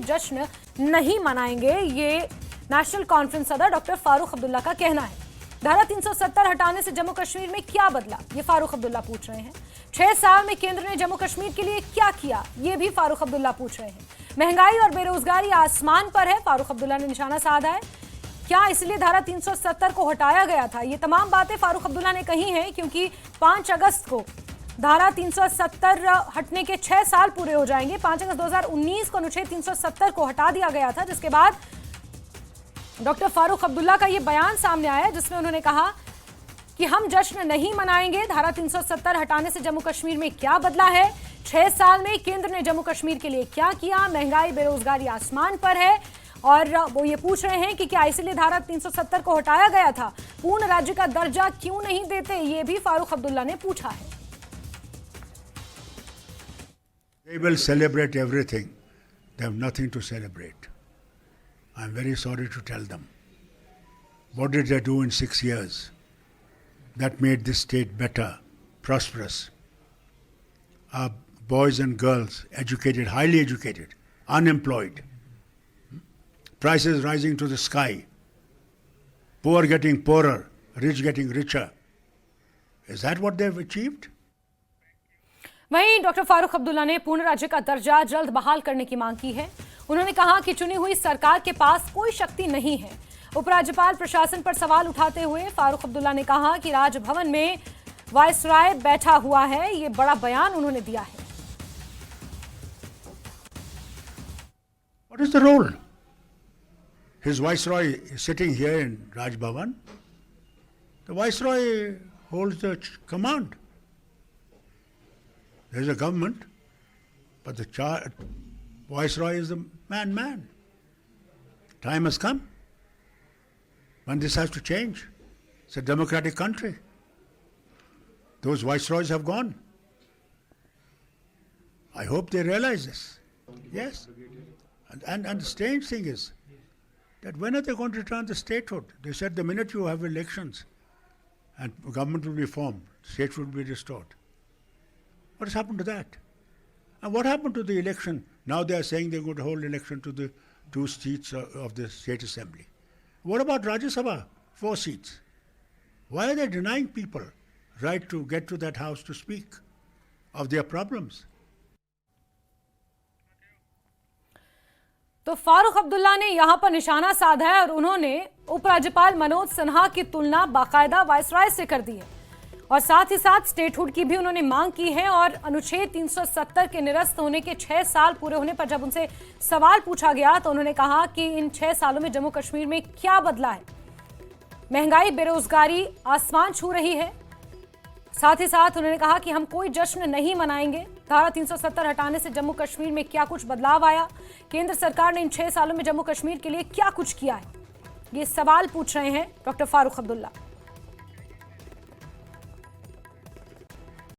जश्न नहीं मनाएंगे, ये नेशनल कॉन्फ्रेंस सदर डॉक्टर फारूक अब्दुल्ला का कहना है। धारा 370 हटाने से जम्मू कश्मीर में क्या बदला, ये फारूक अब्दुल्ला पूछ रहे हैं। 6 साल में केंद्र ने जम्मू कश्मीर के लिए क्या किया, ये भी फारूक अब्दुल्ला पूछ रहे हैं। महंगाई और बेरोजगारी आसमान पर है, फारूक अब्दुल्ला ने निशाना साधा है। क्या इसलिए धारा 370 को हटाया गया था, ये तमाम बातें फारूक अब्दुल्ला ने कही हैं, क्योंकि 5 अगस्त को धारा 370 हटने के 6 साल पूरे हो जाएंगे। 5 अगस्त 2019 को अनुच्छेद 370 को हटा दिया गया था, जिसके बाद डॉक्टर फारूक अब्दुल्ला का ये बयान सामने आया जिसमें उन्होंने कहा कि हम जश्न नहीं मनाएंगे। धारा 370 हटाने से जम्मू कश्मीर में क्या बदला है, 6 साल में केंद्र ने जम्मू कश्मीर के लिए क्या किया, महंगाई बेरोजगारी आसमान पर है। और वो ये पूछ रहे हैं कि क्या इसलिए धारा 370 को हटाया गया था, पूर्ण राज्य का दर्जा क्यों नहीं देते, ये भी फारूक अब्दुल्ला ने पूछा है। They will celebrate everything. They have nothing to celebrate. I'm very sorry to tell them. What did they do in 6 years that made this state better, prosperous? Our boys and girls, educated, highly educated, unemployed, prices rising to the sky, poor getting poorer, rich getting richer. Is that what they've achieved? वहीं doctor Farooq Abdullah ने पूर्ण राज्य का दर्जा जल्द बहाल करने की मांग की है। उन्होंने कहा कि चुनी हुई सरकार के पास कोई शक्ति नहीं है। उपराज्यपाल प्रशासन पर सवाल उठाते हुए फारूक अब्दुल्ला ने कहा कि राजभवन में वायसराय बैठा हुआ है, ये बड़ा बयान उन्होंने दिया है। What is the role? His viceroy is sitting here in Raj Bhavan. The viceroy holds the command. There is a government, but the viceroy is the man. Time has come when this has to change. It's a democratic country. Those viceroys have gone. I hope they realize this. Yes. And the strange thing is that when are they going to return the statehood? They said the minute you have elections and government will be formed, statehood will be restored. What has happened to that? And what happened to the election? Now they are saying they're going to hold election to the 2 seats of the state assembly. What about Rajya Sabha? 4 seats. Why are they denying people right to get to that house to speak of their problems? तो फारूक अब्दुल्ला ने यहां पर निशाना साधा है और उन्होंने उपराज्यपाल मनोज सिन्हा की तुलना बाकायदा वायसराय से कर दी है और साथ ही साथ स्टेटहुड की भी उन्होंने मांग की है। और अनुच्छेद 370 के निरस्त होने के 6 साल पूरे होने पर जब उनसे सवाल पूछा गया तो उन्होंने कहा कि इन 6 सालों में जम्मू कश्मीर में क्या बदला है। महंगाई बेरोजगारी आसमान छू रही है। साथ ही साथ उन्होंने कहा कि हम कोई जश्न नहीं मनाएंगे। धारा 370 हटाने से जम्मू कश्मीर में क्या कुछ बदलाव आया, केंद्र सरकार ने इन 6 सालों में जम्मू कश्मीर के लिए क्या कुछ किया है, ये सवाल पूछ रहे हैं डॉक्टर फारूक अब्दुल्ला।